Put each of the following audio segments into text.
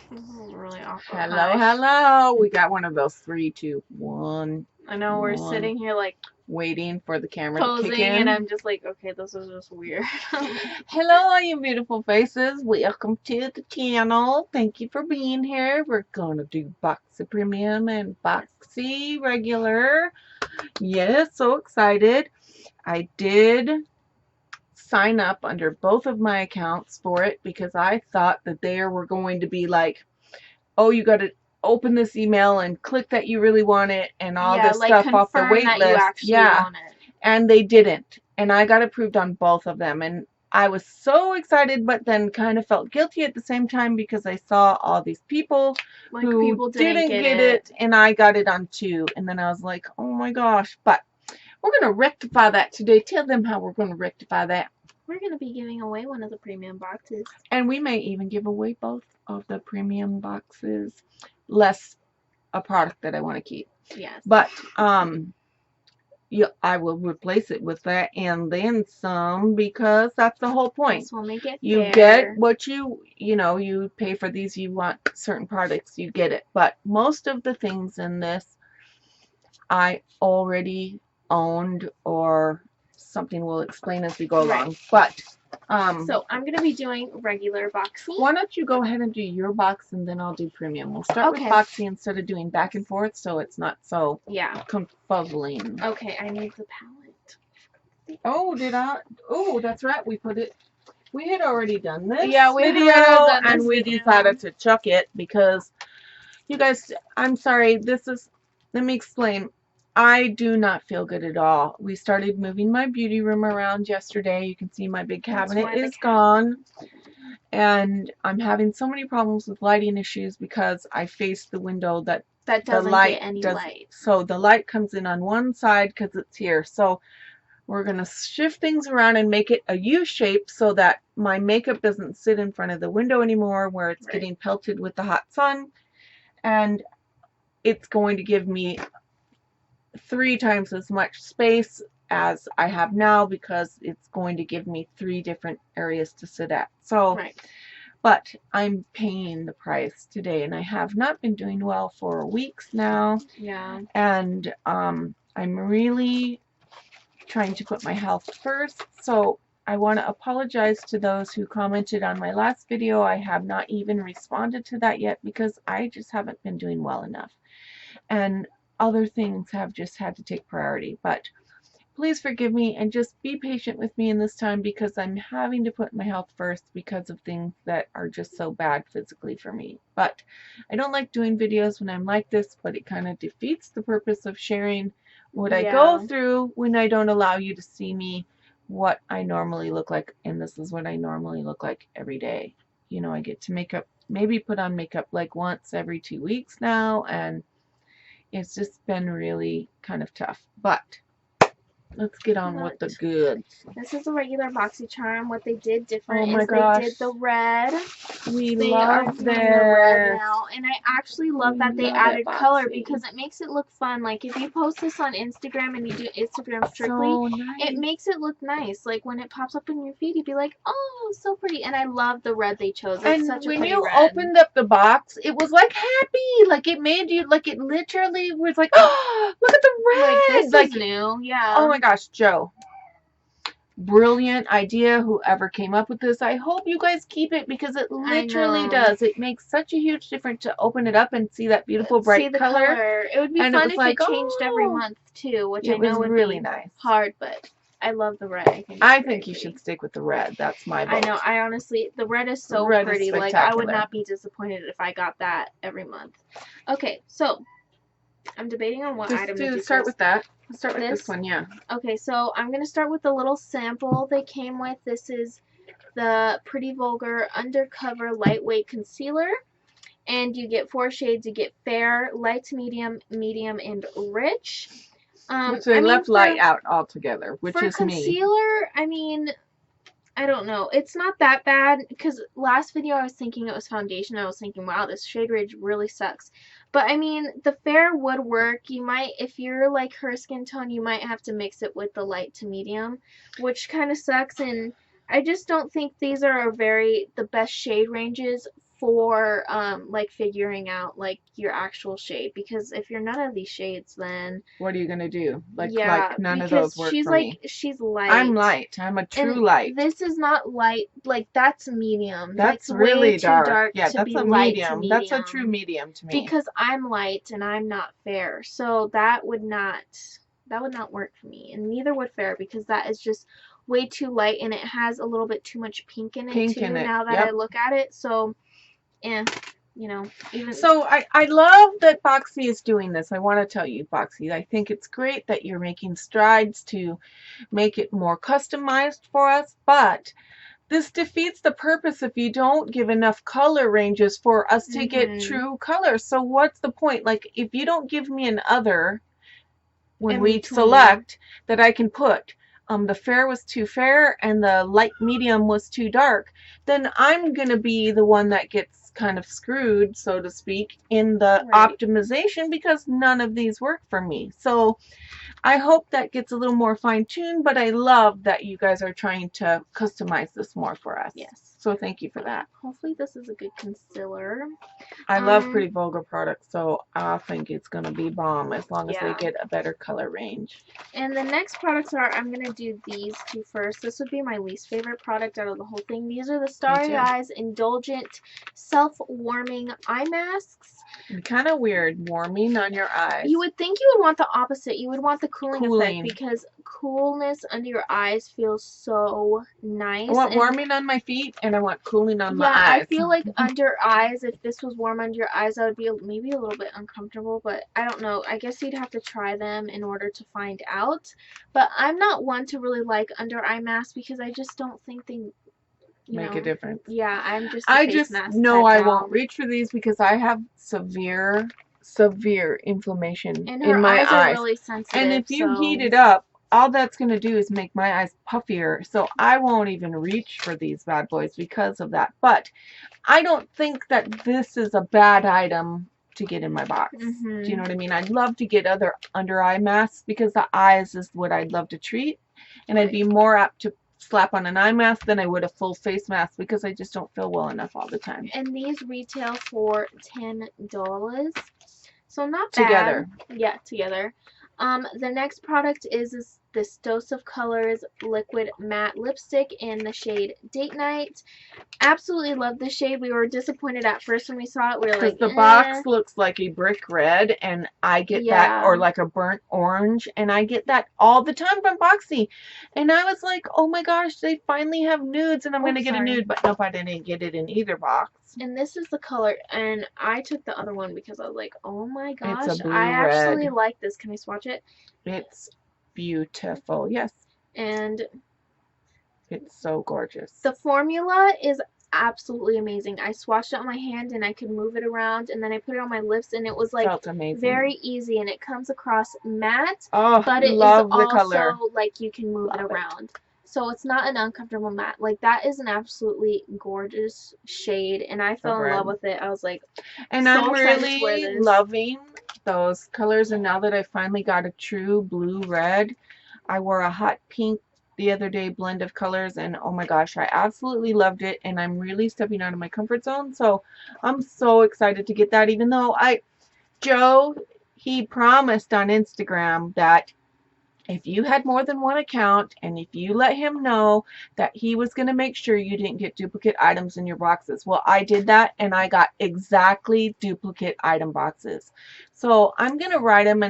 This is really awkward. Hello, Hi. hello. We got one of those 3, 2, 1. I know we're sitting here like waiting for the camera to kick posing, in. and I'm just like, okay, this is just weird. Hello, all you beautiful faces. Welcome to the channel. Thank you for being here. We're going to do Boxy Premium and Boxy Regular. Yes, so excited. I did sign up under both of my accounts for it because I thought that there were going to be like, oh, you got to open this email and click that you really want it and all this like stuff off the confirm wait that list. you actually want it. And they didn't. And I got approved on both of them. And I was so excited, but then kind of felt guilty at the same time because I saw all these people Like who people didn't get it, and I got it on 2. And then I was like, oh my gosh. But we're going to rectify that today. Tell them how we're going to rectify that. We're going to be giving away one of the premium boxes. And we may even give away both of the premium boxes, less a product that I want to keep. Yes. But I will replace it with that and then some, because that's the whole point. This will make it you fair. Get what you pay for these. You want certain products, you get it. But most of the things in this I already owned, or something we'll explain as we go along. But so I'm going to be doing regular Boxy. Why don't you go ahead and do your box and then I'll do premium. We'll start with Boxy instead of doing back and forth, so it's not so confuzzling. Okay, I need the palette. Oh, did I? Oh, that's right. We had already done this video, and we decided to chuck it because, you guys, I'm sorry. Let me explain. I do not feel good at all. We started moving my beauty room around yesterday. You can see my big cabinet is gone. And I'm having so many problems with lighting issues because I face the window that doesn't get any light. So the light comes in on one side because it's here. So we're going to shift things around and make it a U shape so that my makeup doesn't sit in front of the window anymore where it's getting pelted with the hot sun. And it's going to give me 3 times as much space as I have now because it's going to give me 3 different areas to sit at. So, but I'm paying the price today, and I have not been doing well for weeks now. Yeah. And I'm really trying to put my health first. So I want to apologize to those who commented on my last video. I have not even responded to that yet because I just haven't been doing well enough. And other things have just had to take priority. But please forgive me and just be patient with me in this time because I'm having to put my health first because of things that are just so bad physically for me. But I don't like doing videos when I'm like this, but it kind of defeats the purpose of sharing what I go through when I don't allow you to see me, what I normally look like. And this is what I normally look like every day. You know, I get to maybe put on makeup like once every 2 weeks now, and it's just been really kind of tough. But let's get on with the goods. This is a regular Boxycharm. What they did different is they did the red. We love the red now, and I actually love that they added color because it makes it look fun. Like if you post this on Instagram and you do Instagram strictly, it makes it look nice. Like when it pops up in your feed, you'd be like, oh, so pretty. And I love the red they chose. It's such a pretty red. And when you opened up the box, it was like happy. Like it made you, like it literally was like, oh, look at the red. Like this is new, yeah. Oh my gosh, Joe. Brilliant idea, whoever came up with this. I hope you guys keep it because it literally does. It makes such a huge difference to open it up and see that beautiful bright color. It would be fun if it changed every month too, which I know would be hard, but I love the red. I think you should stick with the red. That's my vote. I know. I honestly, the red is so pretty. Like I would not be disappointed if I got that every month. Okay, so I'm debating on what item to start with that. Let's start with this one, yeah. Okay, so I'm going to start with the little sample they came with. This is the Pretty Vulgar Undercover Lightweight Concealer. And you get 4 shades. You get fair, light to medium, medium, and rich. Which they left light out altogether, which is me. For concealer, I mean, I don't know. It's not that bad because last video I was thinking it was foundation. I was thinking, wow, this shade range really sucks. But, I mean, the fair would work. You might, if you're like her skin tone, you might have to mix it with the light to medium, which kind of sucks. And I just don't think these are the best shade ranges for like figuring out like your actual shade, because if you're none of these shades, then what are you gonna do? Like none of because those work for me. she's light. I'm light. I'm a true light. This is not light. Like that's medium. That's really way too dark. Yeah, to that's be a light medium. to medium. That's a true medium to me. Because I'm light and I'm not fair, so that would not work for me, and neither would fair, because that is just way too light, and it has a little bit too much pink in it too. Now that I look at it, so you know, even so I love that Boxy is doing this. I want to tell you, Boxy, I think it's great that you're making strides to make it more customized for us, but this defeats the purpose if you don't give enough color ranges for us to get true colors. So what's the point? Like, if you don't give me an other when we select that I can put, the fair was too fair and the light medium was too dark, then I'm going to be the one that gets kind of screwed, so to speak, in the optimization, because none of these work for me. So I hope that gets a little more fine-tuned, but I love that you guys are trying to customize this more for us. Yes. So thank you for that. Hopefully this is a good concealer. I love Pretty Vulgar products, so I think it's going to be bomb as long as they get a better color range. And the next products are, I'm going to do these two first. This would be my least favorite product out of the whole thing. These are the Starry Eyes Indulgent Self-Warming Eye Masks. Kind of weird, warming on your eyes. You would think you would want the opposite. You would want the cooling effect, because coolness under your eyes feels so nice. I want warming on my feet, and I want cooling on my eyes. Yeah, I feel like under eyes, if this was warm under your eyes, I would be maybe a little bit uncomfortable, but I don't know. I guess you'd have to try them in order to find out. But I'm not one to really like under eye masks, because I just don't think they make a difference. Yeah, I'm just I just know I won't reach for these because I have severe inflammation in my eyes. Are really sensitive, and if you heat it up, all that's going to do is make my eyes puffier. So I won't even reach for these bad boys because of that. But I don't think that this is a bad item to get in my box. Do you know what I mean? I'd love to get other under eye masks, because the eyes is what I'd love to treat. And I'd be more apt to slap on an eye mask than I would a full face mask, because I just don't feel well enough all the time. And these retail for $10. So not bad. Together. Yeah, together. The next product is this Dose of Colors Liquid Matte Lipstick in the shade Date Night. Absolutely love this shade. We were disappointed at first when we saw it. We were like, the box looks like a brick red, and I get that, or like a burnt orange, and I get that all the time from Boxy. And I was like, oh my gosh, they finally have nudes, and I'm going to get a nude. But nope, I didn't get it in either box. And this is the color, and I took the other one because I was like, oh my gosh, it's a blue I actually red. like this. Can we swatch it? It's beautiful. Yes. And it's so gorgeous. The formula is absolutely amazing. I swatched it on my hand, and I could move it around, and then I put it on my lips, and it was like very easy, and it comes across matte, but it is also like you can move it around. So it's not an uncomfortable matte. Like, that is an absolutely gorgeous shade, and I fell in love with it. I was like, and I'm really loving those colors. And now that I finally got a true blue red, I wore a hot pink the other day blend of colors, and oh my gosh, I absolutely loved it. And I'm really stepping out of my comfort zone, so I'm so excited to get that. Even though Joe, he promised on Instagram that if you had more than one account, and if you let him know, that he was going to make sure you didn't get duplicate items in your boxes. Well, I did that, and I got exactly duplicate item boxes. So I'm going to write them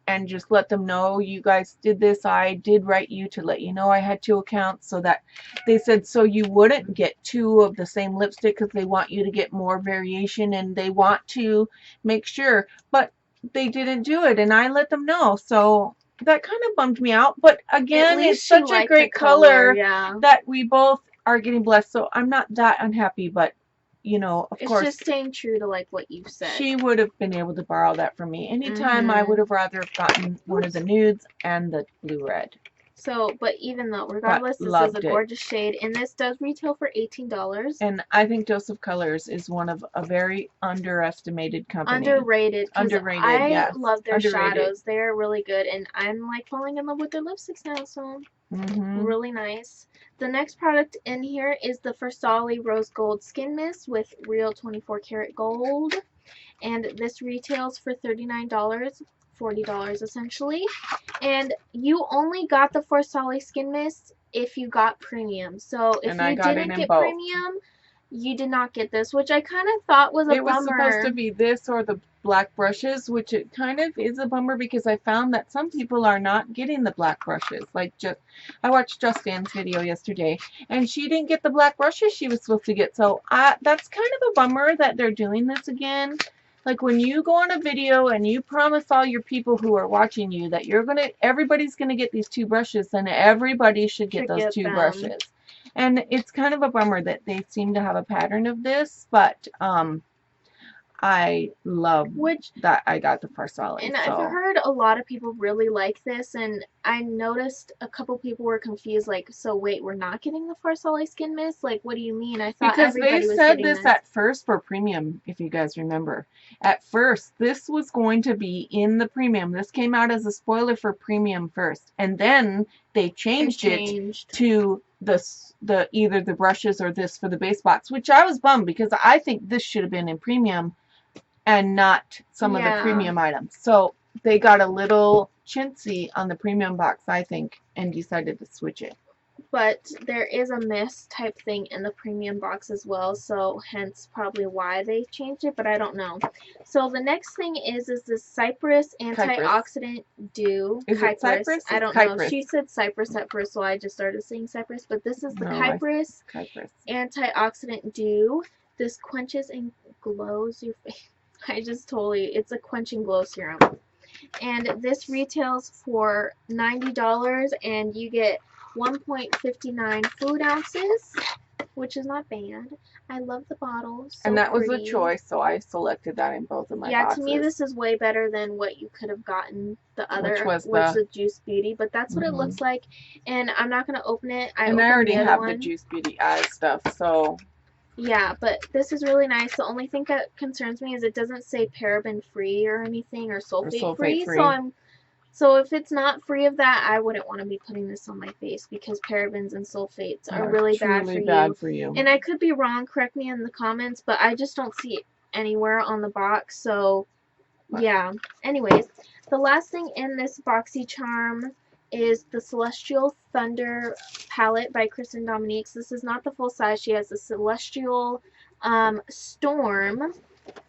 and just let them know, you guys did this. I did write you to let you know I had 2 accounts, so that they said so you wouldn't get 2 of the same lipstick, because they want you to get more variation, and they want to make sure. But they didn't do it, and I let them know. So that kind of bummed me out, but again, it's such a great color that we both are getting blessed, so I'm not that unhappy. But you know, of course, it's just staying true to like what you said. She would have been able to borrow that from me anytime. I would have rather have gotten one of the nudes and the blue red. So, but even though, regardless, this is a gorgeous shade, and this does retail for $18. And I think Dose of Colors is one of a very underestimated company. Underrated. Underrated, I love their shadows. They're really good, and I'm like falling in love with their lipsticks now, so. Really nice. The next product in here is the Firstoli Rose Gold Skin Mist with real 24 karat gold. And this retails for $39, $40 essentially. And you only got the Firstoli Skin Mist if you got premium. So if you didn't get premium, you did not get this, which I kind of thought was a bummer. It was supposed to be this or the black brushes, which it kind of is a bummer because I found that some people are not getting the black brushes. Like, I watched Justan's video yesterday, and she didn't get the black brushes she was supposed to get. So that's kind of a bummer that they're doing this again. Like, when you go on a video and you promise all your people who are watching you that everybody's gonna get these 2 brushes, then everybody should get those 2 brushes. And it's kind of a bummer that they seem to have a pattern of this, but I love that I got the Firstoli. And I've heard a lot of people really like this, and I noticed a couple people were confused, like, so wait, we're not getting the Firstoli Skin Mist? Like, what do you mean? I thought everybody was getting this. Because they said this at first for premium, if you guys remember. At first, this was going to be in the premium. This came out as a spoiler for premium first, and then they changed it to the either the brushes or this for the base box, which I was bummed because I think this should have been in premium and not some of the premium items. So they got a little chintzy on the premium box, I think, and decided to switch it. But there is a mist type thing in the premium box as well, so hence probably why they changed it, but I don't know. So the next thing is this Cypress Antioxidant Dew. Is it Cypress? I don't know. She said Cypress at first, so I just started saying Cypress, but this is the Cypress Antioxidant Dew. This quenches and glows your face. It's a quench and glow serum. And this retails for $90, and you get 1.59 fluid ounces, which is not bad. I love the bottle. So and that was a choice, so I selected that in both of my boxes. To me, this is way better than what you could have gotten the other, which was the Juice Beauty, but that's what it looks like. And I'm not going to open it. I already have the Juice Beauty eye stuff, so... Yeah, but this is really nice. The only thing that concerns me is it doesn't say paraben free or anything, or sulfate free. So if it's not free of that, I wouldn't want to be putting this on my face because parabens and sulfates are really bad for you. And I could be wrong. Correct me in the comments, but I just don't see it anywhere on the box. So yeah. Anyways, the last thing in this Boxycharm is the Celestial Thunder palette by Kristen Dominique. This is not the full size. She has the Celestial Storm,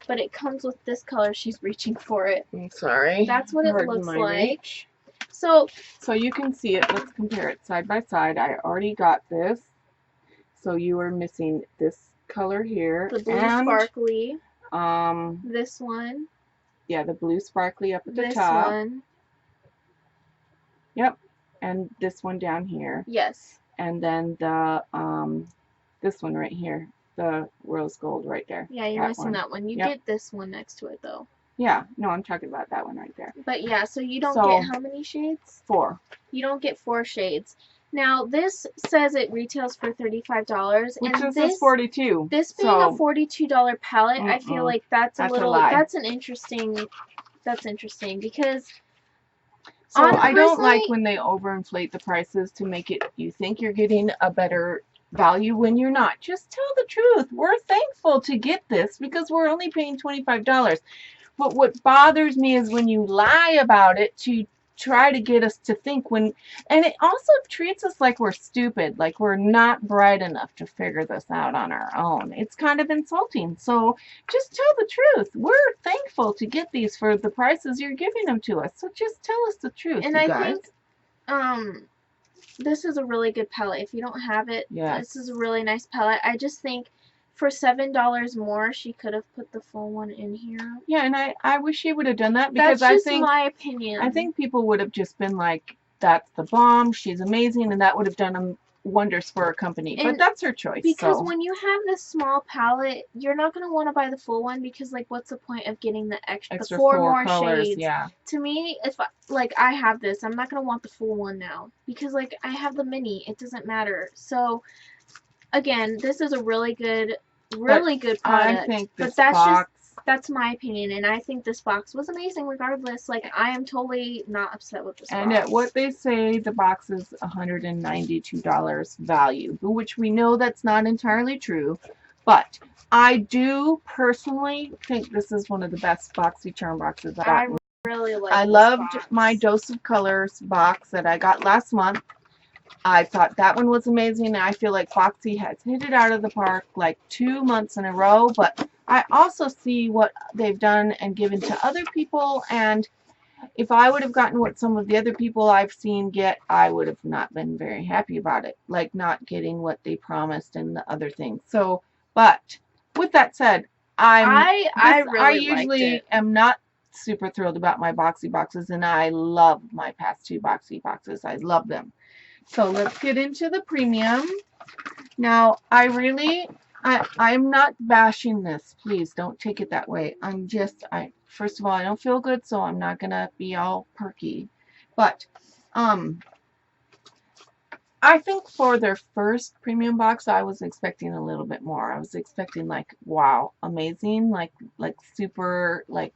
but it comes with this color. She's reaching for it. I'm sorry. That's what it looks like. So you can see it. Let's compare it side by side. I already got this. So you are missing this color here. The blue sparkly. This one. Yeah, the blue sparkly up at the top. This one. Yep, and this one down here. Yes. And then the this one right here, the rose gold right there. Yeah, you're missing that one. You get this one next to it though. Yeah, no, I'm talking about that one right there. But yeah, so you don't get how many shades? 4. You don't get 4 shades. Now this says it retails for $35, which and this is $42. This being a $42 palette, I feel like that's a little. That's interesting because. So I don't like when they overinflate the prices to make it you think you're getting a better value when you're not. Just tell the truth. We're thankful to get this because we're only paying $25. But what bothers me is when you lie about it to try to get us to think and it also treats us like we're stupid, like we're not bright enough to figure this out on our own. It's kind of insulting. So just tell the truth. We're thankful to get these for the prices you're giving them to us. So just tell us the truth. And I think this is a really good palette. If you don't have it, this is a really nice palette. I just think for $7 more, she could have put the full one in here. Yeah, and I wish she would have done that because that's just my opinion. I think people would have just been like, "That's the bomb. She's amazing," and that would have done wonders for her company. But that's her choice. Because when you have this small palette, you're not going to want to buy the full one because, like, what's the point of getting the extra 4 more colors, shades? Yeah. To me, if I have this, I'm not going to want the full one now because, like, I have the mini. It doesn't matter. So, again, this is a really good product. I think this box That's my opinion, and I think this box was amazing regardless. Like, I am totally not upset with this And box. at what they say, the box is $192 value, which we know that's not entirely true. But I do personally think this is one of the best Boxycharm boxes I've gotten. I really like I this loved box. my Dose of Colors box that I got last month. I thought that one was amazing. I feel like Boxy has hit it out of the park like 2 months in a row. But I also see what they've done and given to other people. And if I would have gotten what some of the other people I've seen get, I would have not been very happy about it. Like not getting what they promised and the other things. So, but with that said, I usually am not super thrilled about my Boxy boxes, and I love my past 2 Boxy boxes. I love them. So let's get into the premium. Now, I'm not bashing this. Please don't take it that way. First of all, I don't feel good, so I'm not going to be all perky. But, I think for their first premium box, I was expecting a little bit more. I was expecting like, wow, amazing, like super, like,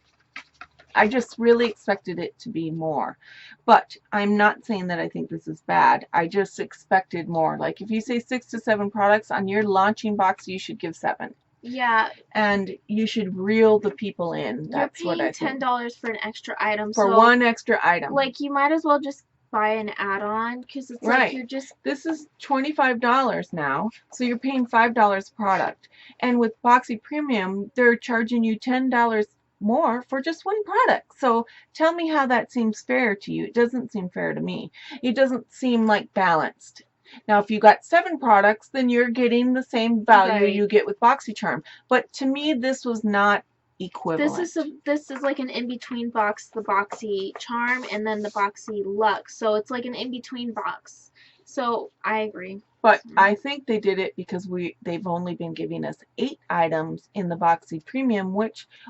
I just really expected it to be more. But I'm not saying that I think this is bad. I just expected more. Like if you say 6 to 7 products on your launching box, you should give 7. Yeah. And you should reel the people in. That's what I think. You're paying $10 for an extra item. For one extra item. Like you might as well just buy an add-on because it's like you're just... This is $25 now, so you're paying $5 a product. And with Boxy Premium, they're charging you $10 more for just one product. So tell me how that seems fair to you. It doesn't seem fair to me. It doesn't seem like balanced. Now, if you got 7 products, then you're getting the same value you get with Boxycharm. But to me, this was not equivalent. This is like an in-between box, the Boxy Charm, and then the Boxy Luxe. So it's like an in-between box. So I agree. But I think they did it because they've only been giving us 8 items in the Boxy Premium,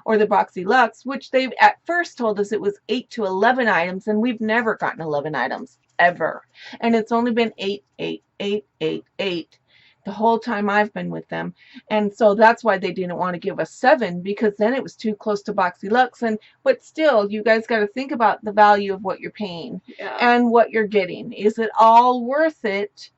or the Boxy Luxe, which they at first told us it was 8 to 11 items, and we've never gotten 11 items ever. And it's only been 8, 8, 8, 8, 8 the whole time I've been with them. And so that's why they didn't want to give us 7, because then it was too close to Boxy Luxe. But still, you guys got to think about the value of what you're paying and what you're getting. Is it all worth it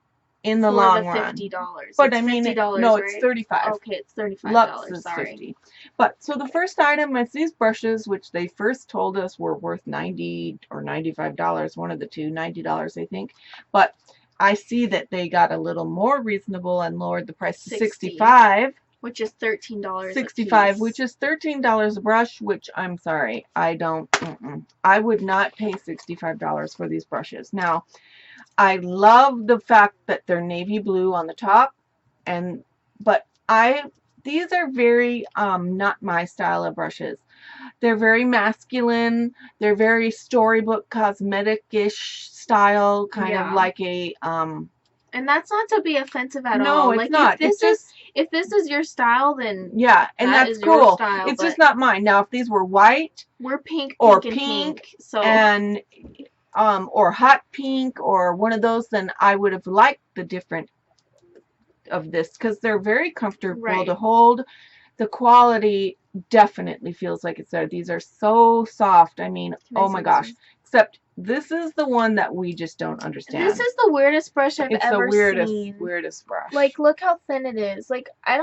in the long run? $50. But I mean, no, it's $35. Okay, it's $35. Luxe is $50. But so the first item is these brushes, which they first told us were worth $90 or $95, one of the two, $90 I think. But I see that they got a little more reasonable and lowered the price to $65. Which is $13 $65, which is $13 a brush, which I'm sorry, I would not pay $65 for these brushes. Now, I love the fact that they're navy blue on the top, but these are very not my style of brushes. They're very masculine. They're very storybook cosmetic-ish style, kind of like a and that's not to be offensive at all. No, it's not. If this is your style, then yeah, and that's cool. It's just not mine. Now, if these were white, we're pink, or pink, so or hot pink or one of those, then I would have liked the different of this because they're very comfortable to hold. The quality definitely feels like it's there. These are so soft. I mean, oh my gosh. Except this is the one that we just don't understand. This is the weirdest brush I've ever seen. It's the weirdest brush. Like, look how thin it is. Like, I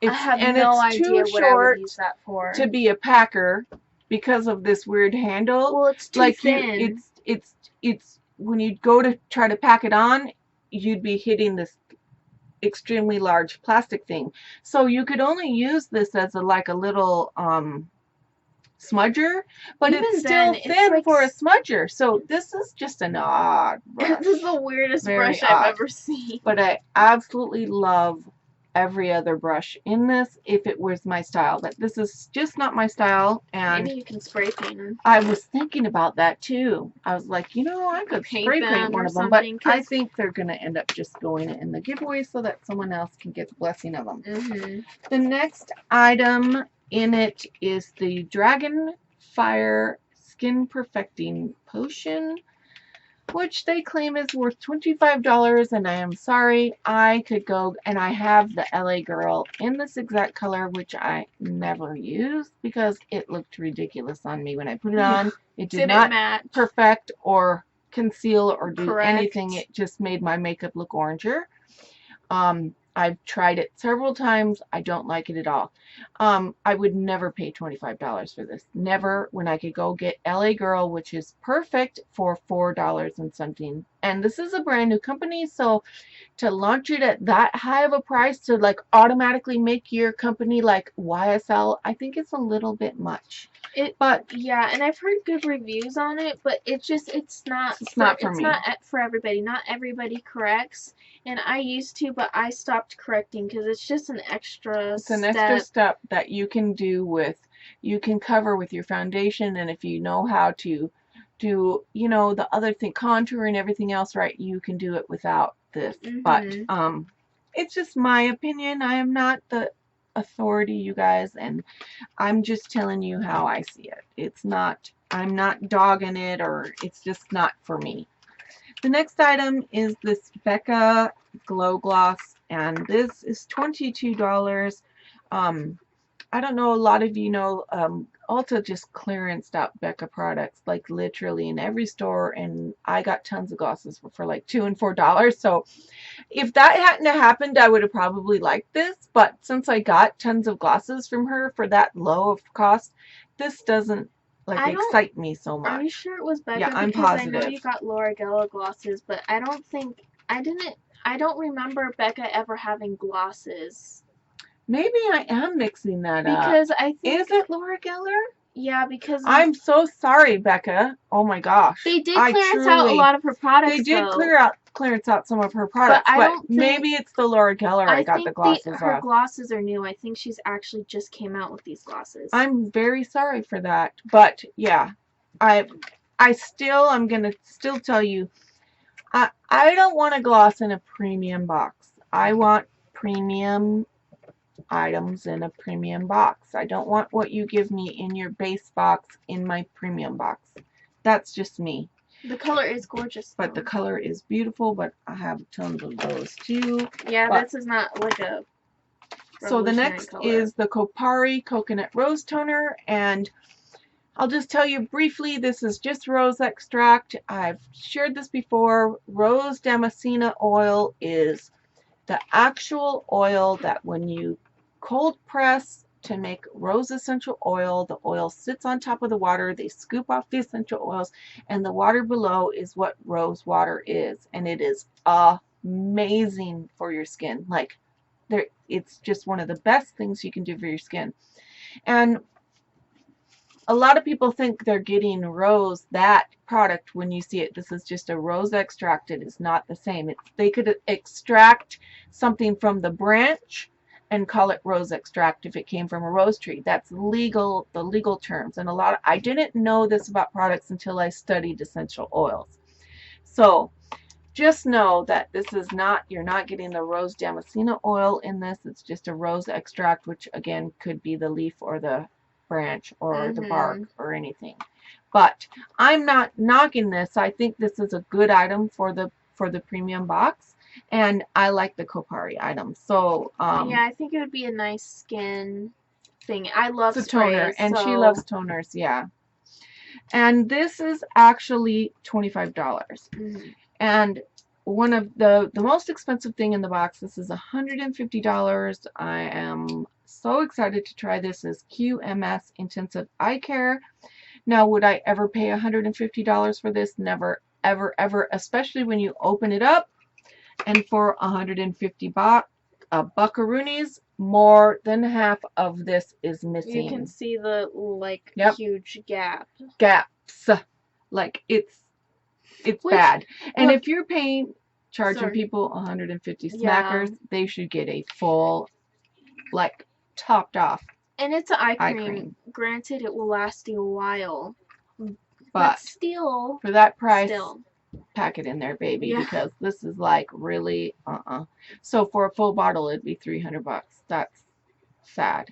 have no idea what I would use that for. To be a packer because of this weird handle. Well, it's too thin. It's when you go to try to pack it on, you'd be hitting this extremely large plastic thing. So you could only use this as a little smudger, but it's still thin for a smudger. So this is just an odd brush. This is the weirdest brush I've ever seen. But I absolutely love every other brush in this if it was my style. But this is just not my style. And maybe you can spray paint them. I was thinking about that too. I was like, I could spray paint one of them, but I think they're going to end up just going in the giveaway so that someone else can get the blessing of them. The next item in it is the Dragonfire Skin Perfecting Potion. which they claim is worth $25, and I am sorry. I could go, and I have the LA Girl in this exact color, which I never use because it looked ridiculous on me when I put it on. It did not perfect or conceal or do anything. It just made my makeup look oranger. I've tried it several times. I don't like it at all. I would never pay $25 for this. Never, when I could go get LA Girl, which is perfect for $4 and something. And this is a brand new company, so to launch it at that high of a price to like automatically make your company like YSL, I think it's a little bit much. But yeah, and I've heard good reviews on it, but it's not for everybody. Not everybody corrects, and I used to, but I stopped correcting because it's just an extra extra step that you can do with, you can cover with your foundation, and if you know how to do, you know, the other thing, contour and everything else right, you can do it without this. But it's just my opinion. I am not the authority, you guys, and I'm just telling you how I see it. It's not, I'm not dogging it, or it's just not for me. The next item is this Becca Glow Gloss, and this is $22. I don't know, a lot of you know, Ulta just clearanced out Becca products like literally in every store, and I got tons of glosses for like $2 and $4. So if that hadn't happened, I would have probably liked this, but since I got tons of glosses from her for that low of cost, this doesn't like excite me so much. Are you sure it was Becca? Yeah, I'm positive. I know you got Laura Geller glosses, but I don't remember Becca ever having glosses. Maybe I am mixing that up. Because I think... Is it Laura Geller? Yeah, because... I'm so sorry, Becca. Oh my gosh. They did clearance out a lot of her products, They did clearance out some of her products, but maybe it's the Laura Geller I got the glosses off. Her glosses are new. I think she's actually just came out with these glosses. I'm very sorry for that, but yeah. I'm gonna still tell you, I don't want a gloss in a premium box. I want premium items in a premium box. I don't want what you give me in your base box in my premium box. That's just me. The color is gorgeous, but the color is beautiful, but I have tons of those too. Yeah, this is not like a so the next color is the Kopari Coconut Rose Toner, and I'll just tell you briefly, this is just rose extract. I've shared this before. Rose Damascena oil is the actual oil that when you cold press to make rose essential oil, the oil sits on top of the water, they scoop off the essential oils, and the water below is what rose water is, and it is amazing for your skin. Like, it's just one of the best things you can do for your skin. And a lot of people think they're getting rose, that product, when you see it. This is just a rose extract. It is not the same. They could extract something from the branch and call it rose extract if it came from a rose tree. That's legal, the legal terms. And I didn't know this about products until I studied essential oils. So just know that this is not, you're not getting the Rose Damascena oil in this. It's just a rose extract, which again could be the leaf or the branch or the bark or anything. But I'm not knocking this. I think this is a good item for the premium box, and I like the Kopari item. So yeah, I think it would be a nice skin thing. I love sprays, toner, and she loves toners. Yeah. And this is actually $25. And one of the most expensive thing in the box, this is $150. I am so excited to try this, is QMS Intensive Eye Care. Now, would I ever pay $150 for this? Never, ever, ever, especially when you open it up, and for 150 buckaroonies, more than half of this is missing. You can see the huge gaps. Like, it's bad. And if you're charging people 150 smackers, they should get a full, like, topped off. And it's an eye cream. Granted, it will last you a while, but still, for that price, pack it in there, baby, because this is like really So for a full bottle, it'd be $300. That's sad.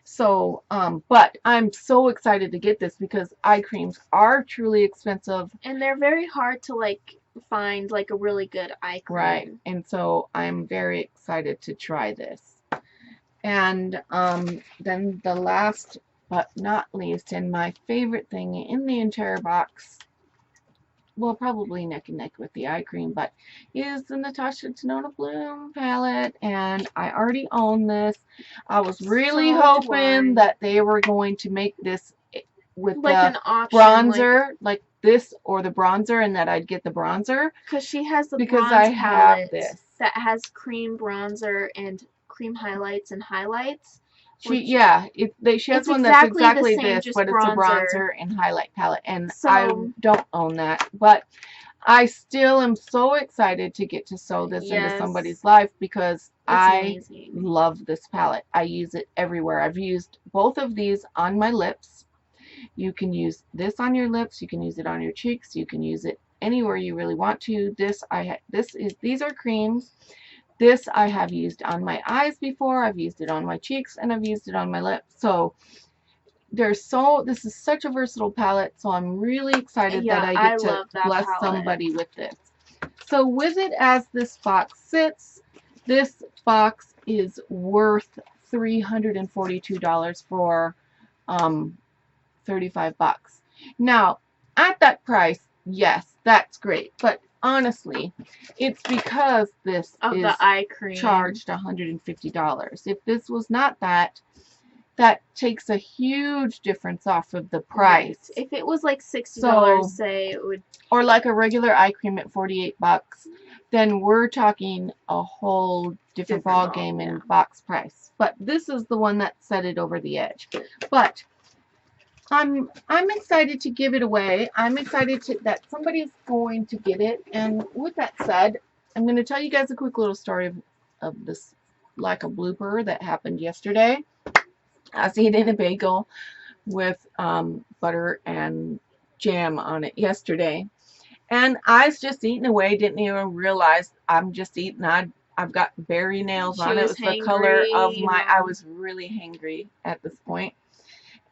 So, but I'm so excited to get this because eye creams are truly expensive. And they're very hard to, like, find, like, a really good eye cream. Right. And so I'm very excited to try this. And then the last but not least, and my favorite thing in the entire box, well, probably neck and neck with the eye cream, but is the Natasha Denona Bloom palette, and I already own this. I was really hoping that they were going to make this with like the an option, bronzer, like this or the bronzer, and that I'd get the bronzer. Because she has the because bronze I have this that has cream bronzer and cream highlights and highlights. She has one that's exactly this, but it's a bronzer and highlight palette, and so, I don't own that. But I still am so excited to get to sew this into somebody's life because I love this palette. I use it everywhere. I've used both of these on my lips. You can use this on your lips. You can use it on your cheeks. You can use it anywhere you really want to. These are creams. This I have used on my eyes before. I've used it on my cheeks, and I've used it on my lips. So this is such a versatile palette. So I'm really excited that I get to bless somebody with this. So with it as this box sits, this box is worth $342 for 35 bucks. Now, at that price, yes, that's great. But honestly, it's because this is the eye cream charged $150. If this was not that, that takes a huge difference off of the price. Right. If it was like $60, say, it would, or like a regular eye cream at 48 bucks, then we're talking a whole different ball game in box price. But this is the one that set it over the edge. But I'm excited to give it away. I'm excited that somebody's going to get it. And with that said, I'm going to tell you guys a quick little story of this, like a blooper that happened yesterday. I was eating a bagel with butter and jam on it yesterday. And I was just eating away, didn't even realize I'm just eating. I've got berry nails on it. It was the color of I was really hangry at this point.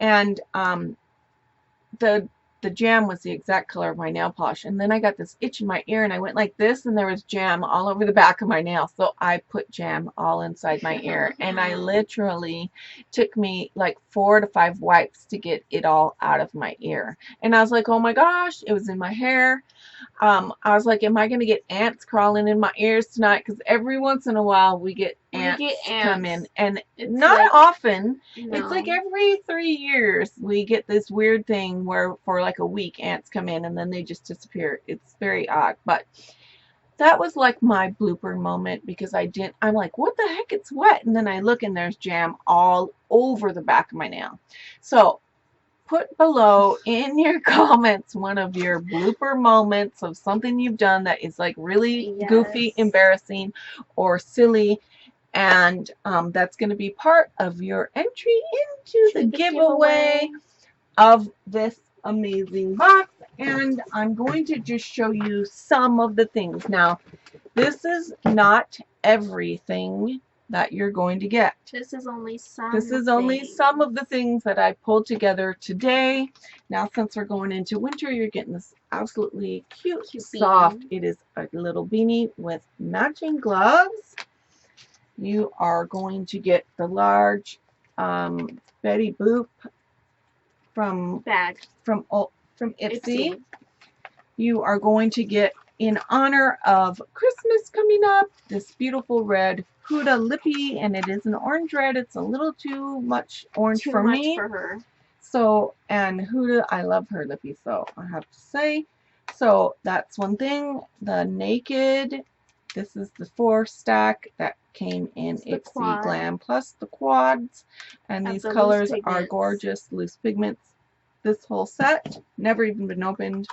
And the jam was the exact color of my nail polish. And then I got this itch in my ear, and I went like this, and there was jam all over the back of my nail. So I put jam all inside my ear, and I literally took me like 4 to 5 wipes to get it all out of my ear. And I was like, oh my gosh, it was in my hair. I was like, am I going to get ants crawling in my ears tonight? Because every once in a while we get ants come in, and it's not like, often. No. It's like every 3 years we get this weird thing where for like a week ants come in and then they just disappear. It's very odd, but that was like my blooper moment because I'm like, what the heck, it's wet, and then I look and there's jam all over the back of my nail. So put below in your comments one of your blooper moments of something you've done that is like really goofy, embarrassing, or silly. And that's going to be part of your entry into the giveaway of this amazing box. And I'm going to just show you some of the things. Now, this is not everything that you're going to get. This is only some. This is only some of the things that I pulled together today. Now, since we're going into winter, you're getting this absolutely cute soft. It is a little beanie with matching gloves. You are going to get the large Betty Boop from Ipsy. You are going to get, in honor of Christmas coming up, this beautiful red Huda Lippy, and it is an orange red. It's a little too much orange for me. For her. So, and Huda, I love her lippy, so I have to say. So that's one thing. The Naked, this is the 4-stack that came in Ipsy Glam Plus the quads, and these colors are gorgeous. Loose pigments. This whole set, never even been opened.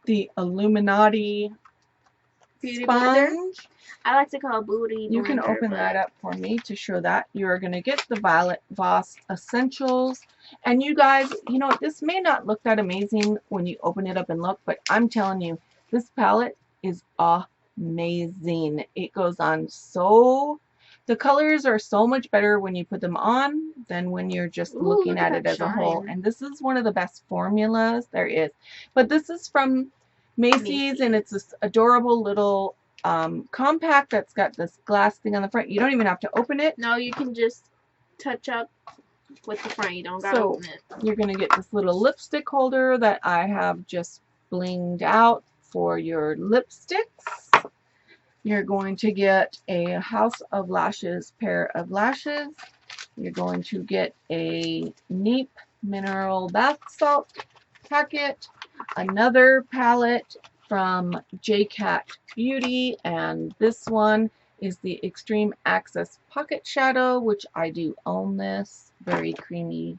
The Illuminati sponge. I like to call it booty. You can open that up for me to show that. You are going to get the Violet Voss Essentials. And you guys, you know, this may not look that amazing when you open it up and look, but I'm telling you, this palette is amazing. It goes on so The colors are so much better when you put them on than when you're just looking at it as a whole. And this is one of the best formulas there is. But this is from Macy's, and it's this adorable little compact that's got this glass thing on the front. You don't even have to open it. No, you can just touch up with the front. You don't gotta open it. You're going to get this little lipstick holder that I have just blinged out for your lipsticks. You're going to get a House of Lashes pair of lashes. You're going to get a Neep mineral bath salt packet, another palette from JCat Beauty, and this one is the Extreme Access Pocket Shadow, which I do own this. Very creamy.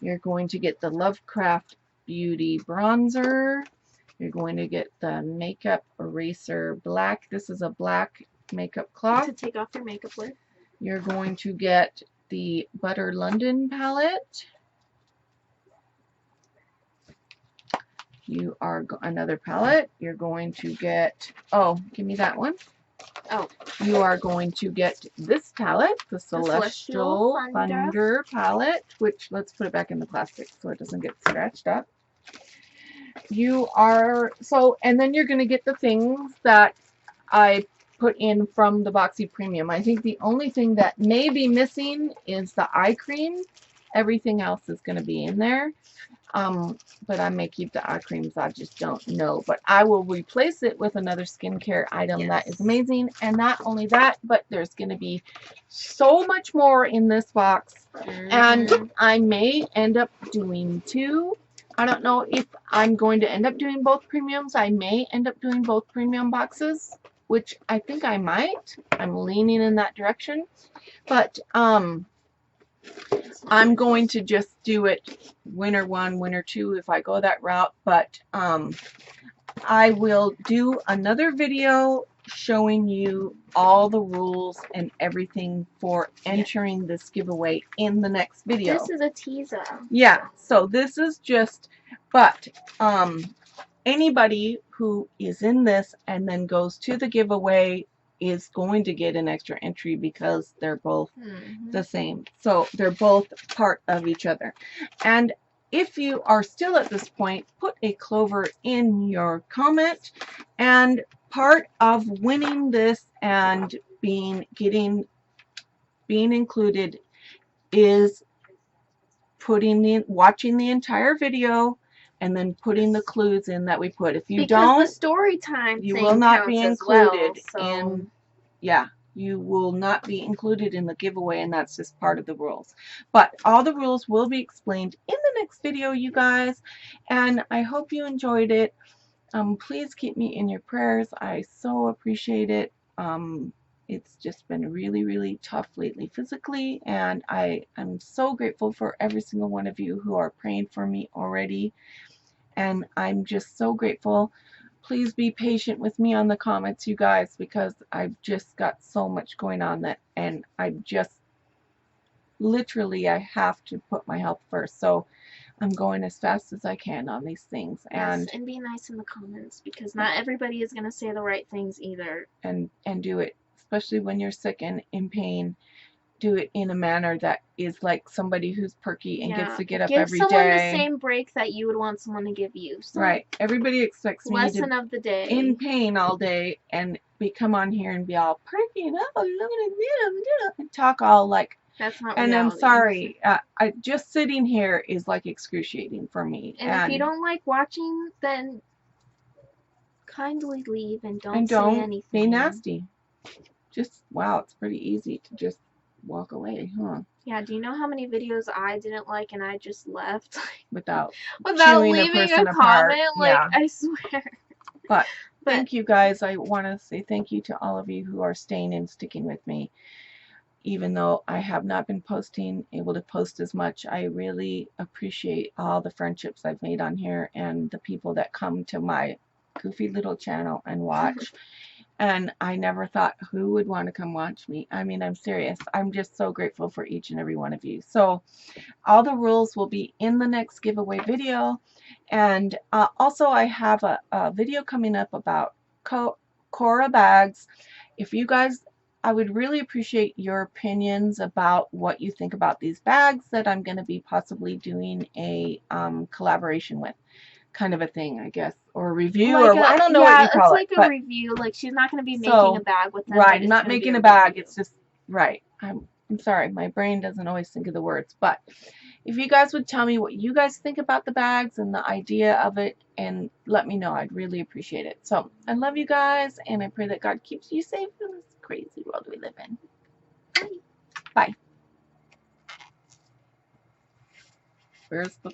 You're going to get the Lovecraft Beauty bronzer. You're going to get the Makeup Eraser Black. This is a black makeup cloth to take off your makeup with. You're going to get the Butter London palette. You are another palette. You're going to get, oh, give me that one. Oh. You are going to get this palette, the Celestial Thunder palette, which, let's put it back in the plastic so it doesn't get scratched up. You are, so, and then you're going to get the things that I put in from the Boxy Premium. I think the only thing that may be missing is the eye cream. Everything else is going to be in there. But I may keep the eye creams, I just don't know. But I will replace it with another skincare item that is amazing. And not only that, but there's going to be so much more in this box. And I may end up doing two. I don't know if I'm going to end up doing both premiums. I may end up doing both premium boxes, which I think I might. I'm leaning in that direction. But I'm going to just do it winter 1, winter 2 if I go that route. But I will do another video showing you all the rules and everything for entering this giveaway in the next video. This is a teaser. Yeah, so this is just, but anybody who is in this and then goes to the giveaway is going to get an extra entry because they're both the same. So they're both part of each other. And if you are still at this point, put a clover in your comment. And part of winning this and being included is watching the entire video and then putting the clues in that we put. If you don't, the story time you will not be included in. Yeah, you will not be included in the giveaway, and that's just part of the rules. But all the rules will be explained in the next video, you guys. And I hope you enjoyed it. Please keep me in your prayers. I so appreciate it. It's just been really, really tough lately physically, and I am so grateful for every single one of you who are praying for me already. And I'm just so grateful. Please be patient with me on the comments, you guys, because I've just got so much going on and I just literally I have to put my health first. So I'm going as fast as I can on these things. And be nice in the comments, because not everybody is going to say the right things either. And do it, especially when you're sick and in pain. Do it in a manner that is like somebody who's perky and gets to get up every day. Give someone the same break that you would want someone to give you. So right. Everybody expects me lesson of the day. In pain all day and come on here and be all perky and and talk all like. That's not and reality. I'm sorry. I just sitting here is like excruciating for me. And if you don't like watching, then kindly leave and don't say anything. Be nasty. Just wow, it's pretty easy to just walk away, huh? Yeah, do you know how many videos I didn't like and I just left? without leaving a comment? Like, yeah. I swear. But thank you guys. I want to say thank you to all of you who are staying and sticking with me. Even though I have not been able to post as much, I really appreciate all the friendships I've made on here and the people that come to my goofy little channel and watch. And I never thought who would want to come watch me. I mean, I'm serious. I'm just so grateful for each and every one of you. So all the rules will be in the next giveaway video. And also I have a video coming up about Cora bags. If you guys I would really appreciate your opinions about what you think about these bags that I'm going to be possibly doing a collaboration with, kind of a thing, I guess, or a review, like or I don't know what you call it. It's like a review. Like she's not going to be making a bag with them. Right, I'm not making a bag. Review. It's just right. I'm sorry, my brain doesn't always think of the words, but if you guys would tell me what you guys think about the bags and the idea of it, and let me know, I'd really appreciate it. So I love you guys, and I pray that God keeps you safe in this crazy world we live in. Bye. Where's the